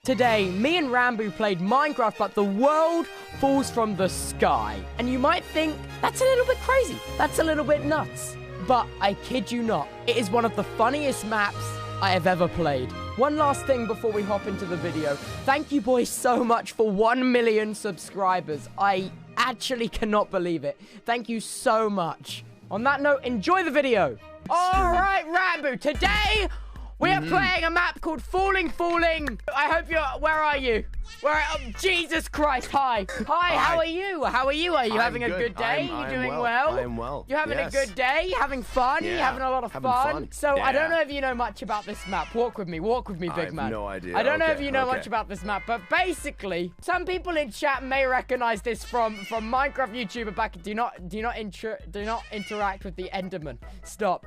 Today, me and Ranboo played Minecraft, but the world falls from the sky. And you might think, that's a little bit crazy. That's a little bit nuts. But I kid you not, it is one of the funniest maps I have ever played. One last thing before we hop into the video. Thank you boys so much for 1 million subscribers. I actually cannot believe it. Thank you so much. On that note, enjoy the video. All right, Ranboo, today we are playing a map called Falling. I hope you're... Where are you? Oh, Jesus Christ. Hi. How are you? Are you having a good day? You doing well? I am well. You having a good day? Having fun? You having a lot of fun? So I don't know if you know much about this map. Walk with me, big man. I have no idea. I don't know if you know much about this map, but basically, some people in chat may recognize this from Minecraft YouTuber back. Do not interact with the Enderman. Stop.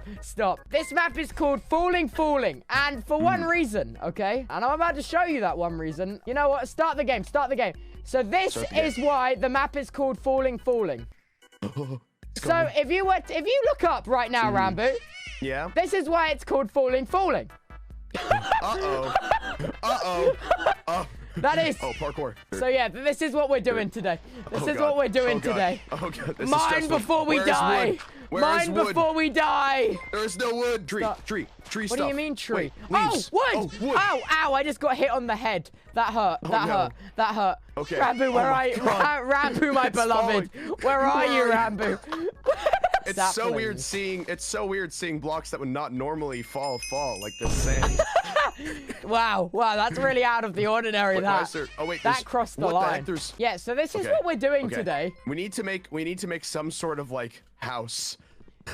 This map is called Falling, and for one reason, okay? And I'm about to show you that one reason. You know what? Start the game. So this is why the map is called Falling. So if you look up right now, Ranboo. Yeah. This is why it's called Falling. Uh-oh. That is. Oh, parkour. So yeah, this is what we're doing today. This is what we're doing today. Oh god. This Mine is before we die. Mine before we die. There is no wood. Tree stuff. What do you mean tree? Wait, wood. Oh, wood. Ow, I just got hit on the head. That hurt. That hurt. Okay. Ranboo, where are you? Ranboo, my beloved. Where are you, Ranboo? It's so weird seeing blocks that would not normally fall like the sand. Wow, that's really out of the ordinary. That crossed the line. Yeah, so this is what we're doing today. We need to make some sort of like house.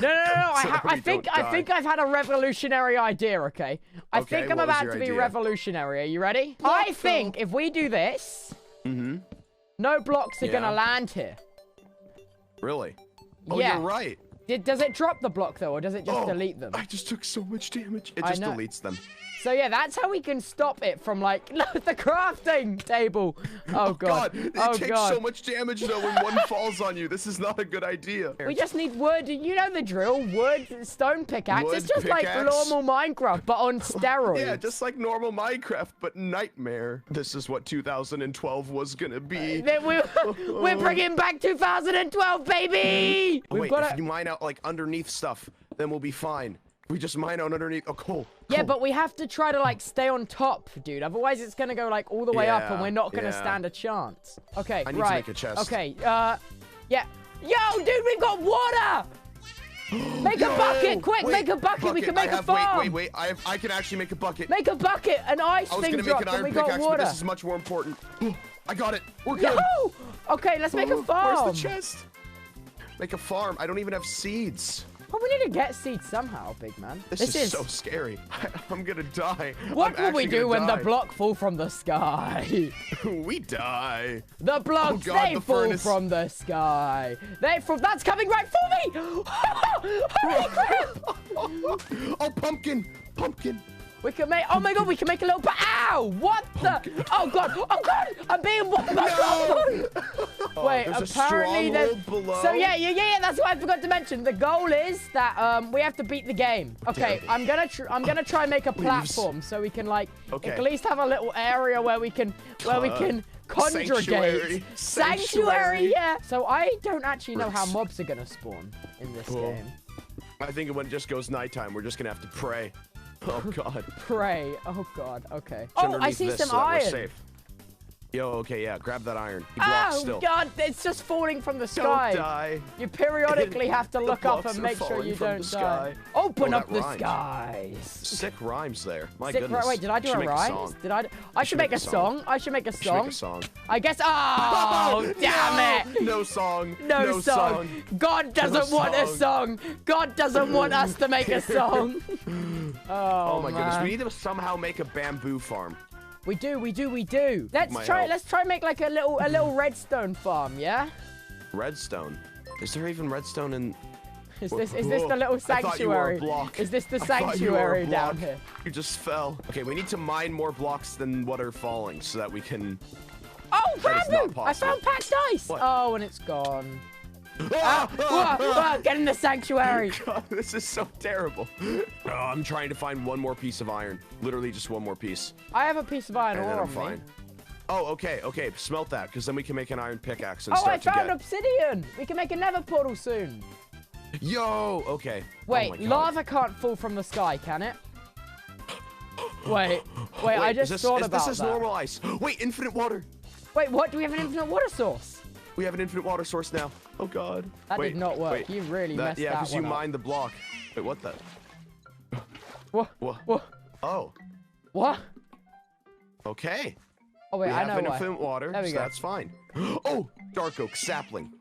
No. I think I've had a revolutionary idea, okay? I think I'm about to be revolutionary. Are you ready? I think if we do this, no blocks are gonna land here. Really? Oh, yeah. You're right. Does it drop the block, though, or does it just delete them? I just took so much damage. It just deletes them. So, yeah, that's how we can stop it from, like, the crafting table. Oh, God. It takes so much damage, though, when one falls on you. This is not a good idea. We just need wood. You know the drill. Wood, stone pickaxe. It's just like normal Minecraft, but on steroids. Yeah, just like normal Minecraft, but nightmare. This is what 2012 was gonna be. We're bringing back 2012, baby! If you mine out, like, underneath stuff, then we'll be fine. We just mine out underneath. Oh, cool. Yeah, but we have to try to, like, stay on top, dude. Otherwise, it's going to go, like, all the way up, and we're not going to stand a chance. Okay, I need to make a chest. Okay, yeah. Yo, dude, we've got water! Make a bucket, quick, make a bucket. We can make a farm. Wait. I can actually make a bucket. Make a bucket. An ice thing dropped, and we got water. But this is much more important. I got it. We're good. Yo! Okay, let's make a farm. Where's the chest? Make a farm. I don't even have seeds. Well, we need to get seeds somehow, big man. This is so scary. I'm gonna die. What will we do when the block fall from the sky? We die. The blocks, they fall from the sky. That's coming right for me! Holy crap! Oh, pumpkin! We can make... Oh, my God, we can make a little... Ow! What the... Oh, God! I'm being... No! Wait, apparently there's... below. So, yeah, that's what I forgot to mention. The goal is that we have to beat the game. Okay, I'm gonna try and make a platform so we can, like, at least have a little area where we can congregate. Sanctuary, yeah. So, I don't actually know how mobs are gonna spawn in this game. I think when it just goes nighttime, we're just gonna have to pray. Oh, God. Pray. Oh, God. Okay. Oh, I see some iron. We're safe. Yo, okay, yeah. Grab that iron. He blocks still. Oh, God. It's just falling from the sky. Don't die. You periodically have to look up and make sure you don't die. Open up the skies. Sick rhymes there. My goodness. Wait, did I do a rhyme? I should make a song. I should make a song. I guess. Oh, damn it. No song. No song. God doesn't want a song. God doesn't want us to make a song. Oh my goodness. We need to somehow make a bamboo farm. We do. Let's try and make like a little redstone farm, yeah? Redstone? Is there even redstone in... Is this the little sanctuary? Is this the sanctuary down here? You just fell. Okay, we need to mine more blocks than what are falling so that we can... Oh, Ranboo! I found packed ice! What? Oh, and it's gone. Get in the sanctuary. God, this is so terrible. Oh, I'm trying to find one more piece of iron. Literally just one more piece. I have a piece of iron And then ore I'm on fine. me. Oh, okay. Smelt that, because then we can make an iron pickaxe and Oh, start I to found get... obsidian. We can make a nether portal soon. Yo, okay. Wait, oh my God. lava can't fall from the sky, can it? Wait, I just thought about that. This is normal ice. Wait, infinite water. Wait, what? Do we have an infinite water source? We have an infinite water source now. Oh, God. That did not work. You really messed that Yeah, because you one up. mined the block. Wait, what the? What? What? Oh. What? Okay. Oh, wait, I know We have why. infinite water, There we so go. that's fine. Oh, dark oak sapling.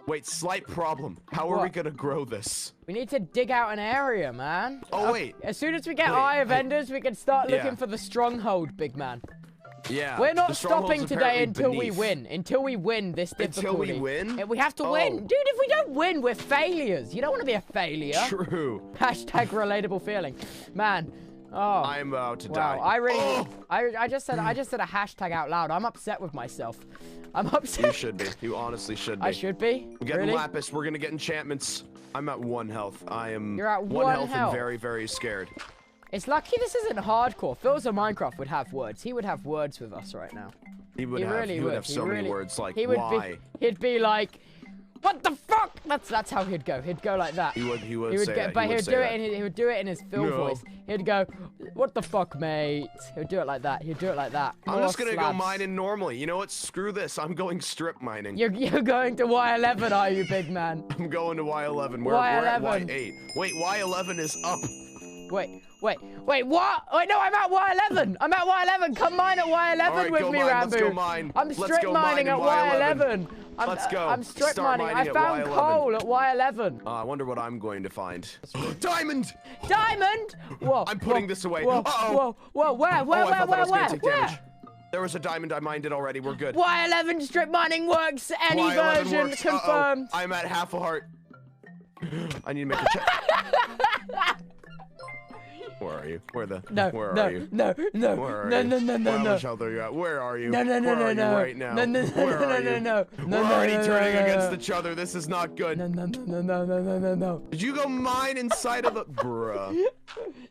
Wait, slight problem. How are we gonna grow this? We need to dig out an area, man. Oh, wait. As soon as we get Eye of Enders, we can start looking Yeah. for the stronghold, big man. Yeah. We're not the stronghold's stopping today apparently until we beneath. win. Until we win this difficulty. Until we win? We have to win. Dude, if we don't win, we're failures. You don't want to be a failure. True. Hashtag relatable feeling. Man. Oh. I'm about to wow. die. I really I just said a hashtag out loud. I'm upset with myself. I'm upset. You should be. You honestly should be. I should be? We're getting Really? lapis. We're gonna get enchantments. I'm at 1 health. I am You're at 1 health health. and very, very scared. It's lucky this isn't hardcore. If it was a Minecraft, would have words. He would have words with us right now. He would He have, really he would have so many words like, why? He'd be like, what the fuck? That's how he'd go. He'd go like that. He would say get, that. But he would he'd say do that. it. He would do it in his Phil voice. He'd go, what the fuck, mate? He'd do it like that. He'd do it like that. I'm just gonna go slabs. mining normally. You know what? Screw this. I'm going strip mining. You're going to Y11, are you, big man? I'm going to Y11. We're at Y11. Y8. Wait, Y11 is up. Wait, what? Wait, no, I'm at Y11. I'm at Y11. Come mine at Y11 right, with go me, mine. Ranboo. Let's go mine. I'm Let's strip go mining mine at in Y11. Let's go. I'm strip Start mining. mining I at found Y11. coal at Y11. I wonder what I'm going to find. Diamond! Diamond? Whoa. I'm putting this away. Whoa, Uh-oh. whoa, where? I thought that was gonna take Where? damage. There was a diamond. I mined it already. We're good. Y11 strip mining works. Any Y11 version works. confirmed. I'm at half a heart. I need to make a check. Where are you? Where are you? No. Where are you? Where the hell are you at? Where are you? No. Where are you right now? Where are you? No. We're already turning against each other. This is not good. No. Did you go mine inside of the... Bruh.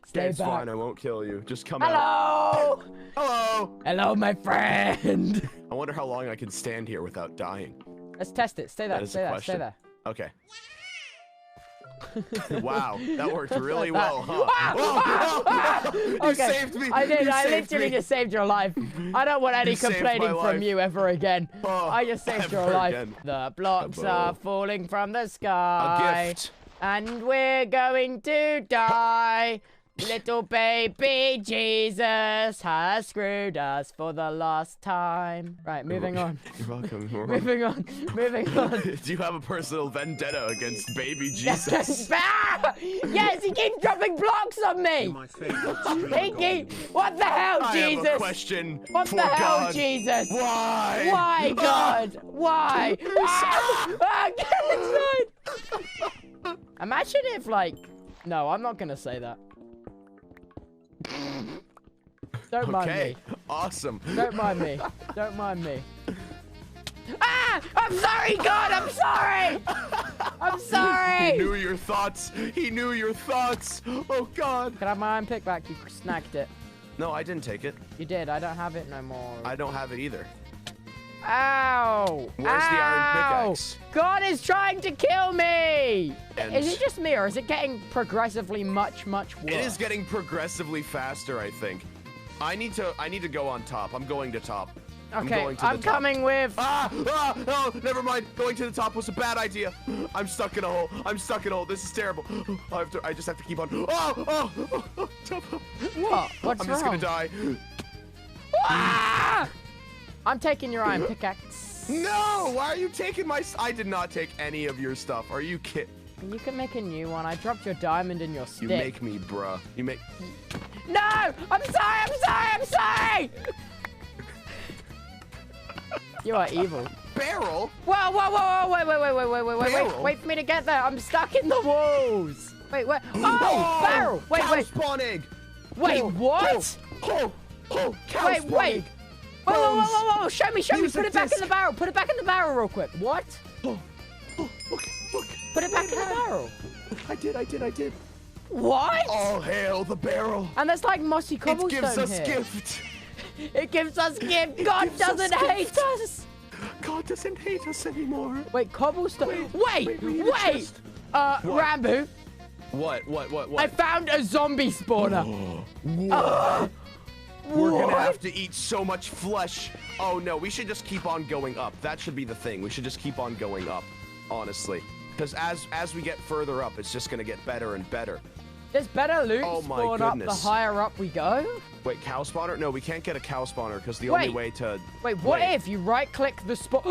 Stay It's back. fine. I won't kill you. Just come out. Hello. Hello. Hello, my friend. I wonder how long I can stand here without dying. Let's test it. Stay there. That is Stay the there. question. Stay there. Okay. Wow, that worked really well, huh? You Okay, saved me. I did. You I saved literally me. just saved your life. I don't want any You saved complaining my from life. you ever again. Oh, I just saved your ever life. again. The blocks Hello. are falling from the sky. A gift. And we're going to die. Little baby Jesus has screwed us for the last time. Right, moving on. You're welcome. Moving on. Do you have a personal vendetta against baby Jesus? Yes, he keeps dropping blocks on me. What the hell, I Jesus? have a question What for the hell, God. Jesus? Why? Why, God? Why? Get inside. Imagine if, like... No, I'm not going to say that. Don't mind Okay, me. awesome. Don't mind me. Don't mind me. Ah! I'm sorry, God! I'm sorry! I'm sorry! He knew your thoughts. He knew your thoughts. Oh, God. Can I have my iron pick back? You snagged it. No, I didn't take it. You did. I don't have it no more. I don't have it either. Ow! Where's the iron pickaxe? God is trying to kill me! And Is it just me, or is it getting progressively much worse? it is getting progressively faster, I think. I need to go on top. I'm going to top. Okay, I'm I'm coming with... Oh, never mind. Going to the top was a bad idea. I'm stuck in a hole. I'm stuck in a hole. This is terrible. I just have to keep on. What? What's I'm just wrong? gonna die. Ah! I'm taking your iron pickaxe. No! Why are you taking my... I did not take any of your stuff. Are you kidding? You can make a new one. I dropped your diamond in your stick. You make me, bruh. You make... No! I'm sorry! You are evil. Barrel? Whoa! Barrel? Wait for me to get there. I'm stuck in the walls. Wait, where? Oh, barrel! Cow spawn egg! Wait, what? Cow spawn egg! Whoa. Show me. Use Put the it back in the disc. barrel. Put it back in the barrel real quick. What? Look. Put it back in the barrel. I did. What? All hail the barrel. And there's like mossy cobblestone It gives us here. gift. It gives us gift. God gives us doesn't hate gift. us. God doesn't hate us anymore. Wait, cobblestone. Wait. we need a chest. Ranboo. What? I found a zombie spawner. We're gonna have to eat so much flesh. Oh no, we should just keep on going up. That should be the thing. We should just keep on going up, honestly. Because as we get further up, it's just gonna get better and better. There's better loot Oh my spawn up the goodness. higher up we go. Wait, cow spawner? No, we can't get a cow spawner because the only way to... Wait, what if you right-click the spawn...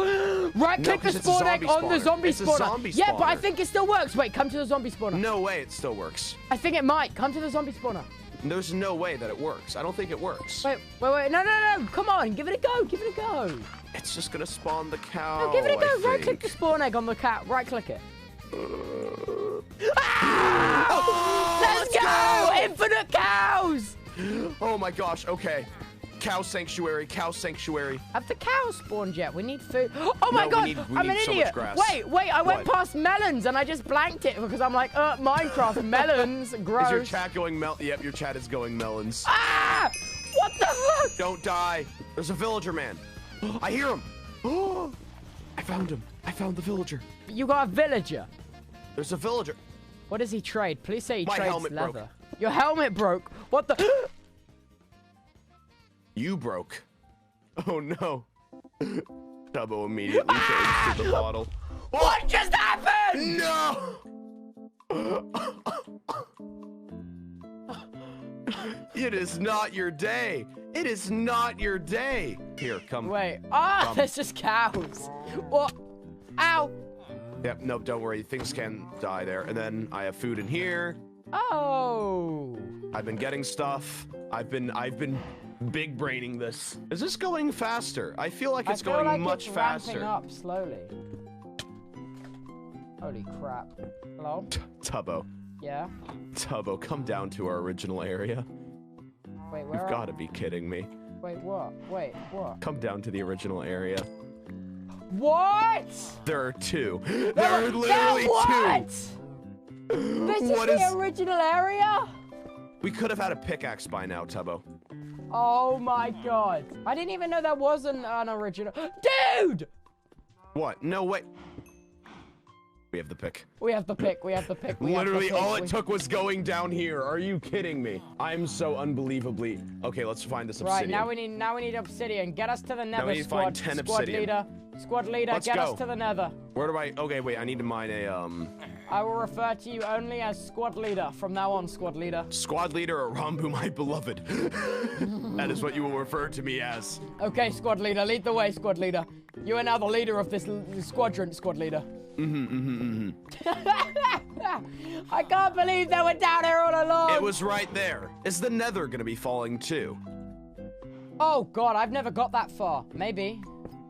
right-click the 'cause it's a spawn egg zombie on the spawner. zombie It's a spawner. zombie Yeah, but I spawner. think it still works. Wait, come to the zombie spawner. No way it still works. I think it might. Come to the zombie spawner. There's no way that it works. I don't think it works. Wait. No. Come on, give it a go. Give it a go. It's just gonna spawn the cow. No, give it a go. I Right-click the think. spawn egg on the cat. Right-click it. Let's go! Infinite cows! Oh my gosh, okay. Cow sanctuary. Have the cows spawned yet? We need food. Oh my No, god, we need I'm an so much idiot. grass. Wait, I went What? past melons and I just blanked it because I'm like, Minecraft, melons, gross. Is your chat going Yep, your chat is going melons. Ah! What the fuck? Don't die. There's a villager man. I hear him. Oh, I found him. I found the villager. You got a villager. There's a villager. What does he trade? Please say he My trades helmet leather. broke. Your helmet broke. What the? You broke. Oh no. Tubbo immediately goes to the bottle. What just happened? No! It is not your day. It is not your day. Here, come. Wait. Come. There's just cows. What? Ow. Yep, nope, don't worry. Things can die there. And then I have food in here. Oh. I've been getting stuff. I've been big braining this. Is this going faster? I feel like it's going much faster. Ramping up slowly. Holy crap. Hello? Tubbo. Yeah? Tubbo, come down to our original area. Wait, where You've got to be kidding me. Wait, what? Wait, what? Come down to the original area. What? There are two. There are literally what? two. This is What the is- original area? We could have had a pickaxe by now, Tubbo. Oh my god. I didn't even know there wasn't an original. Dude! What? No way. We have the pick. We have the pick. Literally, all it took was going down here. Are you kidding me? I'm so unbelievably... Okay, let's find this obsidian. Right, now we need obsidian. Get us to the nether, we need to squad. find 10 Squad obsidian. leader. Squad leader, Let's get go. us to the nether. Where do I... Okay, wait, I need to mine a, I will refer to you only as squad leader from now on, squad leader. Squad leader or Ranboo, my beloved. That is what you will refer to me as. Okay, squad leader, lead the way, squad leader. You are now the leader of this squadron, squad leader. I can't believe they were down here all along. It was right there. Is the nether gonna be falling too? Oh god, I've never got that far. Maybe.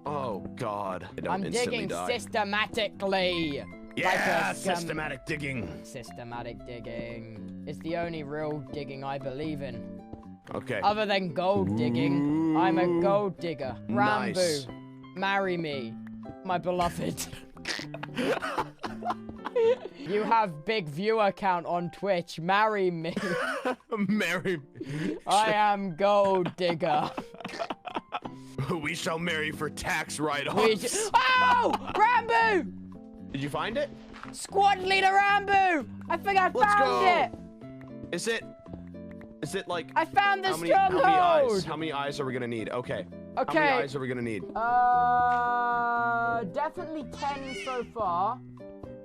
Oh god. I don't I'm instantly digging die. systematically. Yeah, like a scum- systematic digging. Systematic digging. It's the only real digging I believe in. Okay. Other than gold digging, I'm a gold digger. Nice. Ranboo, marry me, my beloved. You have big viewer count on Twitch. Marry me. Marry me. I am gold digger. We shall marry for tax write-offs. Oh! Ranboo! Did you find it? Squad leader Ranboo! I think I Let's found go. it! Is it like... I found the how many eyes? stronghold! How many eyes are we gonna need? Okay. Okay. How many eyes are we gonna need? Definitely 10 so far.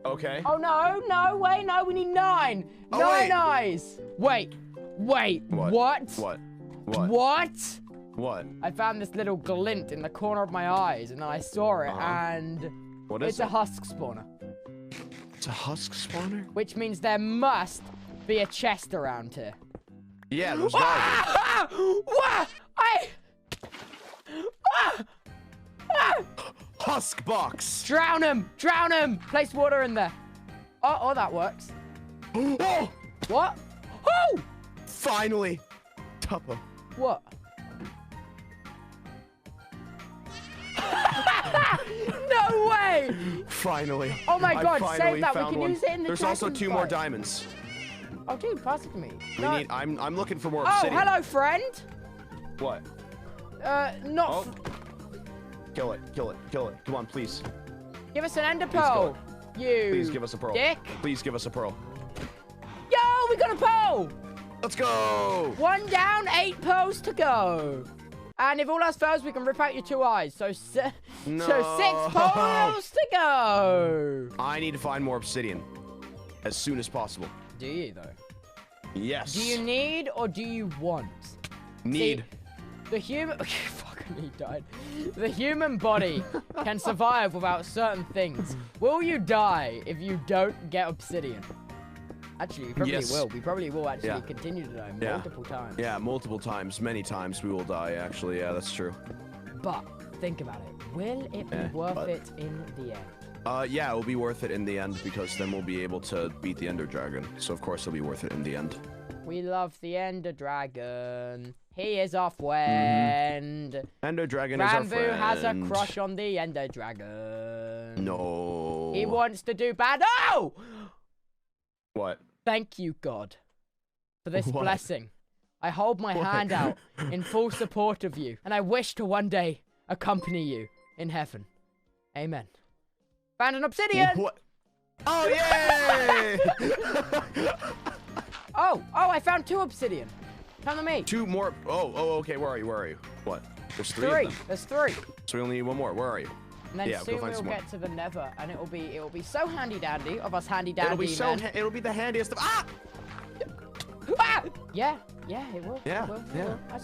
Okay. Oh no, wait, no, we need 9. Oh, 9 wait. eyes. Wait. What? What? What? What? I found this little glint in the corner of my eyes, and then I saw it, and What is it's it? a husk spawner. It's a husk spawner? Which means there must be a chest around here. Yeah, there's gotta Ah! What? be. Husk box. Drown him! Drown him! Place water in there. Oh, that works. Oh! What? Oh! Finally. Tuppa. What? No way! Finally. Oh my I God, finally save that. We found can one. use it in the There's also dragon 2 more fight. diamonds. Oh, dude, pass it to me. We No. need. I'm looking for more Oh, obsidian. hello, friend. What? Not. Oh. Kill it. Kill it. Kill it. Come on, please. Give us an ender Please pearl. You. Please give us a pearl. Dick. Please give us a pearl. Yo, we got a pearl. Let's go. 1 down, 8 pearls to go. And if all else fails, we can rip out your 2 eyes. So, No. so 6 pearls to go. I need to find more obsidian as soon as possible. Do you, though? Yes. Do you need or do you want? Need. See, the human... Fucking he died. The human body can survive without certain things. Will you die if you don't get obsidian? Actually, we probably Yes. will. We probably will actually Yeah. continue to die Yeah. multiple times. Yeah, multiple times, many times we will die, actually. Yeah, that's true. But think about it. Will it be worth it in the end? Yeah, it will be worth it in the end because then we'll be able to beat the Ender Dragon. So, of course, it'll be worth it in the end. We love the Ender Dragon. He is our friend. Ender Dragon is our friend. Ranboo has a crush on the Ender Dragon. No. He wants to do bad. Oh! What? Thank you, God, for this What? blessing. I hold my hand out in full support of you, and I wish to one day accompany you in heaven. Amen. Found an obsidian! What? Oh, yay! Oh, I found 2 obsidian. Come to me. 2 more. Oh, okay. Where are you? Where are you? What? There's 3 of 3. them. There's 3. So we only need 1 more. Where are you? And then Yeah, go soon find we'll some more. get to the Nether, and it'll be so handy dandy of us handy dandy It'll be so. men. It'll be the handiest of. Ah! Ah! Yeah, it will. Yeah, it will. yeah, I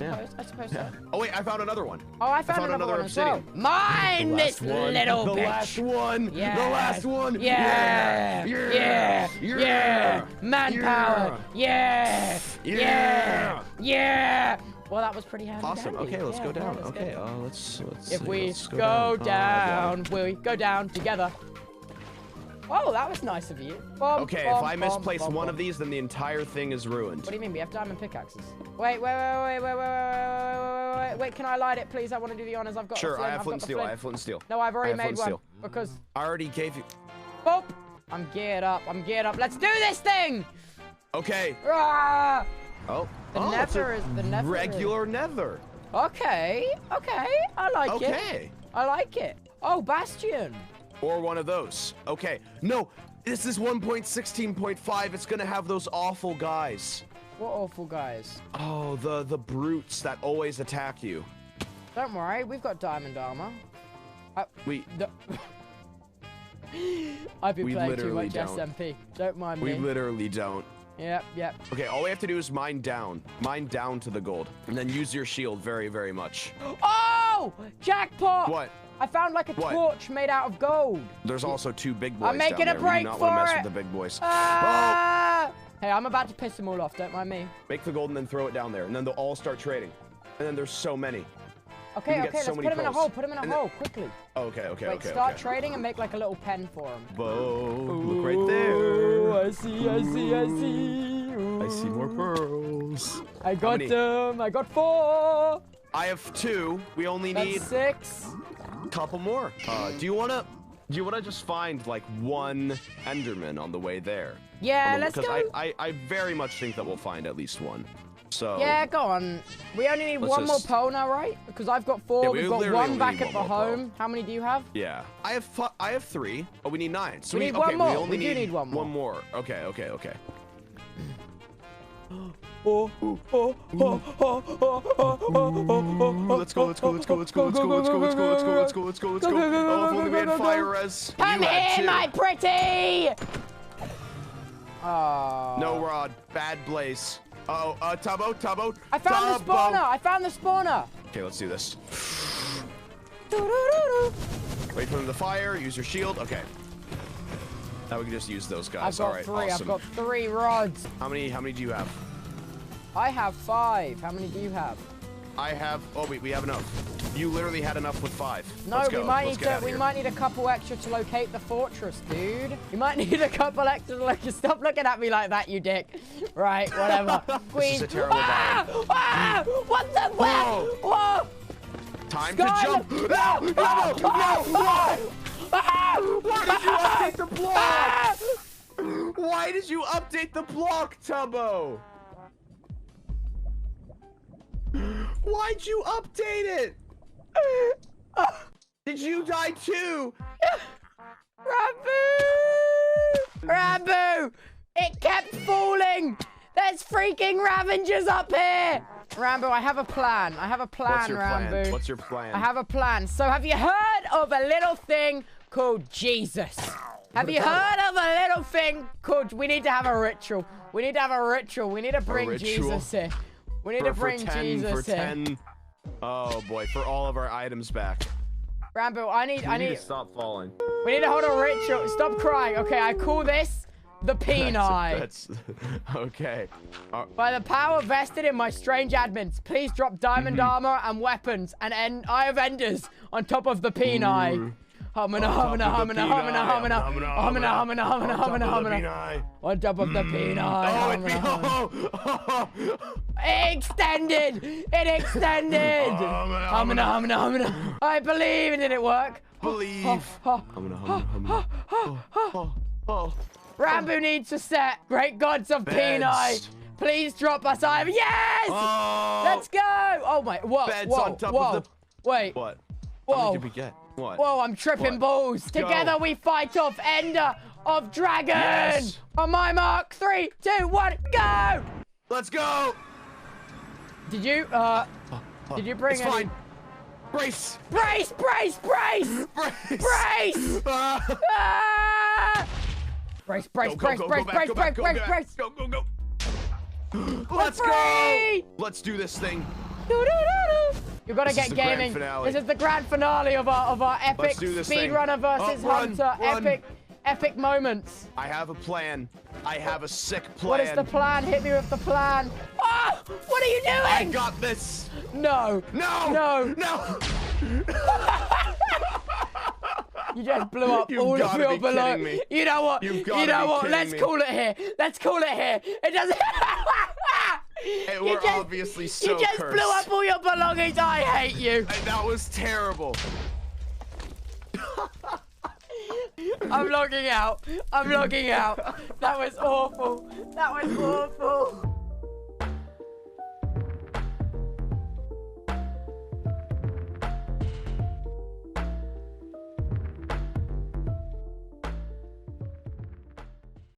suppose Yeah. so. Oh wait, I found another one. Oh, I found another one as well. obsidian. Mine, this little the bitch. last one. Yeah. The last one. Yeah. Yeah. Yeah. Manpower. Yeah. Yeah. Well, that was pretty handy. Awesome. dandy. Okay, let's Yeah, go down. let's Okay, go. let's. If see, we let's go Oh, down, boy. we go down together. Oh, that was nice of you. Bum, Okay, bum, if I bum, misplace bum, one bum. of these, then the entire thing is ruined. What do you mean? We have diamond pickaxes. Wait. Wait, can I light it, please? I want to do the honors. I've got Sure, the flint. I have I've flint got and the steel. I flint. have flint and steel. No, I've already I have made flint one and because. I already gave you. Boop! I'm geared up. Let's do this thing! Okay. Rah! Oh. The it's nether a is the nether. regular nether. Okay. I like it. Okay. I like it. Oh, Bastion. Or one of those. Okay. No, this is 1.16.5. It's gonna have those awful guys. What awful guys. Oh, the brutes that always attack you. Don't worry, we've got diamond armor. I've been We playing too literally much don't. SMP. Don't mind We me. literally don't. Yep. Okay, all we have to do is mine down to the gold, and then use your shield very, very much. Oh! Jackpot! What? I found like a What? torch made out of gold. There's also 2 big boys I'm making down a there. We break do not for want to mess it. with the big boys. Ah! Hey, I'm about to piss them all off. Don't mind me. Make the gold and then throw it down there, and then they'll all start trading. And then there's so many. Okay, get let's so put many them in a pearls. hole. Put them in a And hole, quickly. Okay. Wait, start trading and make like a little pen for them. Whoa, look right there. I see. I see more pearls. I got many? them. I got 4. I have 2. We only That's need 6. a couple more. Do you wanna just find like 1 Enderman on the way there? Yeah, let's go. Because I very much think that we'll find at least 1. So Yeah, go on. We only need Let's 1 more just- pearl now, right? Because I've got 4. Yeah, we We've got literally 1 only back need at the one more pearl. home. How many do you have? yeah, I have 3. Oh, we need 9. So We need okay, one more. We only We do need one more. One more. Okay. Let's go. Oh, if only we had fire res. Come You had here, 2. my pretty! Oh. No rod. Bad blaze. Uh-oh. Tubbo. I found the spawner. Okay, let's do this. Doo-doo-doo-doo. Wait for them to fire. Use your shield. Okay. Now we can just use those I've guys. got All right. 3. Awesome. I've got 3 rods. How many do you have? I have 5. How many do you have? I have. Oh wait, we have enough. You literally had enough with 5. No, Let's go. we might Let's need get out to. of We here. might need a couple extra to locate the fortress, dude. We might need a couple extra to locate. Stop looking at me like that, you dick. Right, whatever. This is a terrible What the? Where? Whoa. Whoa! Time Sky, to jump. No! Why? Why did you update the block? Why did you update the block, Tubbo? Why'd you update it? Did you die too? Ranboo! It kept falling! There's freaking Ravengers up here! Ranboo, I have a plan. What's your Ranboo. plan? What's your plan? I have a plan. So have you heard of a little thing called Jesus? Have you heard of a little thing called... We need to have a ritual. We need to have a ritual. We need to bring Jesus here. We need to bring Jesus here. Oh boy, for all of our items back. Ranboo, I need to stop falling. We need to hold a ritual. Stop crying. Okay, I call this the Peni. That's okay. By the power vested in my strange admins, please drop diamond armor and weapons and Eye of Enders on top of the Peni. On top of the Peni. It extended. It extended. I believe. Did it work? Believe. Ranboo needs to set. Great gods of Peni. Please drop us either. Yes! Let's go. Oh my. Whoa. Beds Whoa. on top Whoa. of the... Wait. What? Whoa. How many did we get? What? Whoa, I'm tripping balls. Together we fight off Ender of Dragon. Yes. On my mark, 3, 2, 1, go! Let's go. Did you bring It's any... fine. Brace. Brace! Brace! Brace! Brace. Brace! Ah. Brace, brace, Go, brace, go, brace, go brace, back, brace, go brace, back. brace. Go, go, go. We're Let's go. free! Let's do this thing. You've got to get gaming. This is the grand finale of our epic speedrunner versus hunter. Epic moments. I have a plan. I have a sick plan. What is the plan? Hit me with the plan. Oh! What are you doing? I got this. No. No. No. No. You just blew up all of your below. You know what? You know what? Let's call it here. Let's call it here. It doesn't. Hey, we're obviously so You just cursed. blew up all your belongings. I hate you. That was terrible. I'm logging out. I'm logging out. That was awful. That was awful.